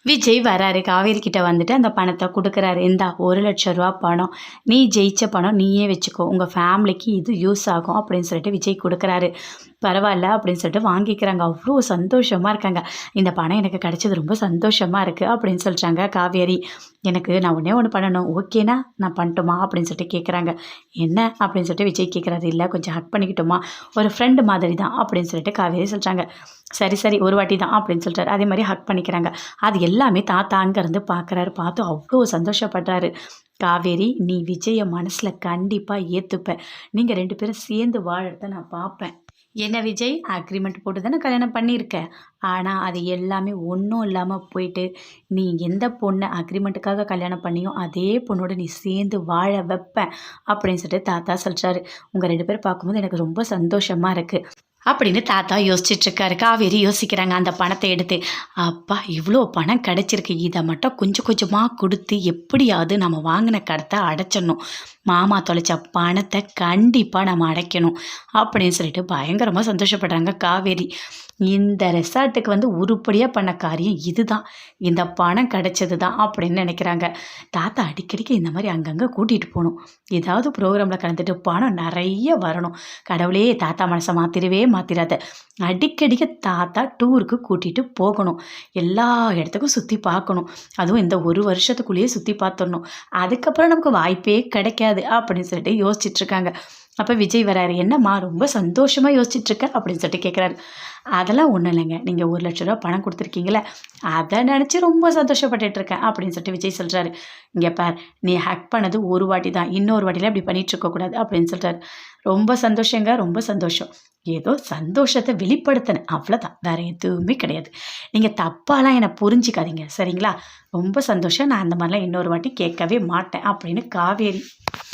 விஜய் வராரு. காவேரி கிட்ட வந்துட்டு அந்த பணத்த குடுக்குறாரு. "இந்தா ரூ. 1,00,000 பணம். நீ ஜெயிச்ச பணம் நீயே வச்சுக்கோ. உங்க ஃபேமிலிக்கு இது யூஸ் ஆகும்." அப்படின்னு சொல்லிட்டு விஜய் குடுக்குறாரு. பரவால்ல அப்படின்னு சொல்லிட்டு வாங்கிக்கிறாங்க. அவ்ளோ சந்தோஷமா இருக்காங்க. "இந்த பணம் எனக்கு கிடைச்சது ரொம்ப சந்தோஷமா இருக்கு." அப்படின்னு சொல்றாங்க காவேரி. நான் ஒண்ணே ஒண்ணு பண்ணணும். ஓகேனா நான் பண்ணட்டுமா?" அப்படின்னு சொல்லிட்டு கேட்குறாங்க. "என்ன?" அப்படின்னு சொல்லிட்டு விஜய் கேட்குறாரு. "இல்ல கொஞ்சம் ஹக் பண்ணிக்கட்டுமா? ஒரு ஃப்ரெண்ட் மாதிரி தான்." அப்படின்னு சொல்லிட்டு காவேரி சொல்றாங்க. "சரி, சரி. ஒரு வாட்டி தான்." அப்படின்னு சொல்றாரு. அதே மாரி ஹக் பண்ணிக்கிறாங்க. அது எல்லாமே தாத்தா அங்கருந்து பார்க்குறாரு. பார்த்து அவ்ளோ சந்தோஷப்படுறாரு. "காவேரி, நீ விஜய மனசுல கண்டிப்பா ஏத்துப்ப. நீங்க 2 பேரும் சேர்ந்து வாழறத நான் பார்ப்பேன். என்ன விஜய், அக்ரீமெண்ட் போட்டு தானே கல்யாணம் பண்ணியிருக்க. ஆனா, அது எல்லாமே ஒண்ணும் இல்லாம போயிட்டு, நீ எந்த பொண்ண அக்ரீமெண்ட்டுக்காக கல்யாணம் பண்ணியோ, அதே பொண்ணோட நீ சேர்ந்து வாழ வைப்பேன்." அப்படின்னு சொல்லிட்டு தாத்தா சொல்றாரு. "உங்க 2 பேரும் பார்க்கும்போது எனக்கு ரொம்ப சந்தோஷமா இருக்கு." அப்படின்னு தாத்தா யோசிச்சுட்ருக்காரு. காவேரி யோசிக்கிறாங்க அந்த பணத்த எடுத்து. அப்பா! இவ்ளோ பணம் கிடைச்சிருக்கு. இத மட்டும் கொஞ்சம் கொஞ்சமா குடுத்து எப்படியாவது நம்ம வாங்குன கடத்த அடைச்சிடணும். மாமா தொலைச்ச பணத்த கண்டிப்பா நம்ம அடைக்கணும். அப்படின்னு சொல்லிட்டு பயங்கரமா சந்தோஷப்படுறாங்க காவேரி. இந்த ரெசார்ட்டுக்கு உருப்படியா பண்ண காரியம் இதுதான். இந்த பணம் கிடைச்சது தான் அப்படின்னு நினைக்கிறாங்க. தாத்தா அடிக்கடிக்கு இந்த மாரி அங்கங்க கூட்டிட்டு போணும். ஏதாவது ப்ரோகிராம்ல கலந்துட்டு பணம் நெறைய வரணும். கடவுளே தாத்தா மனச மாத்திராத. அடிக்கடிக்கு தாத்தா டூருக்கு கூட்டிட்டு போகணும். எல்லா இடத்துக்கும் சுத்தி பார்க்கணும். அதுவும் இந்த 1 வருஷத்துக்குள்ளேயே சுத்தி பார்த்துடணும். அதுக்கப்புறம் நமக்கு வாய்ப்பே கிடைக்காது அப்படின்னு சொல்லிட்டு யோசிச்சுட்டு இருக்காங்க. அப்ப விஜய் வராரு. "என்னம்மா ரொம்ப சந்தோஷமா யோசிச்சுட்டு இருக்க?" அப்படின்னு சொல்லிட்டு கேட்குறாரு. "அதெல்லாம் ஒண்ணும் இல்லைங்க. நீங்க ரூ. 1,00,000 பணம் குடுத்துருக்கீங்கல்ல, அத நெனச்சு ரொம்ப சந்தோஷப்பட்டுட்டு இருக்கேன்." அப்படின்னு சொல்லிட்டு விஜய் சொல்றாரு. "இங்க பார், நீ ஹக் பண்ணது ஒரு வாட்டி தான். இன்னொரு வாட்டிலாம் இப்படி பண்ணிட்டு இருக்கக்கூடாது." அப்படின்னு சொல்றாரு. "ரொம்ப சந்தோஷங்க, ரொம்ப சந்தோஷம். ஏதோ சந்தோஷத்த வெளிப்படுத்தினேன். அவ்வளோதான். வேற எதுவுமே கிடையாது. நீங்க தப்பாலாம் என்ன புரிஞ்சுக்காதீங்க. சரிங்களா? ரொம்ப சந்தோஷம். நான் அந்த மாரிலாம் இன்னொரு வாட்டி கேட்கவே மாட்டேன்." அப்படின்னு காவேரி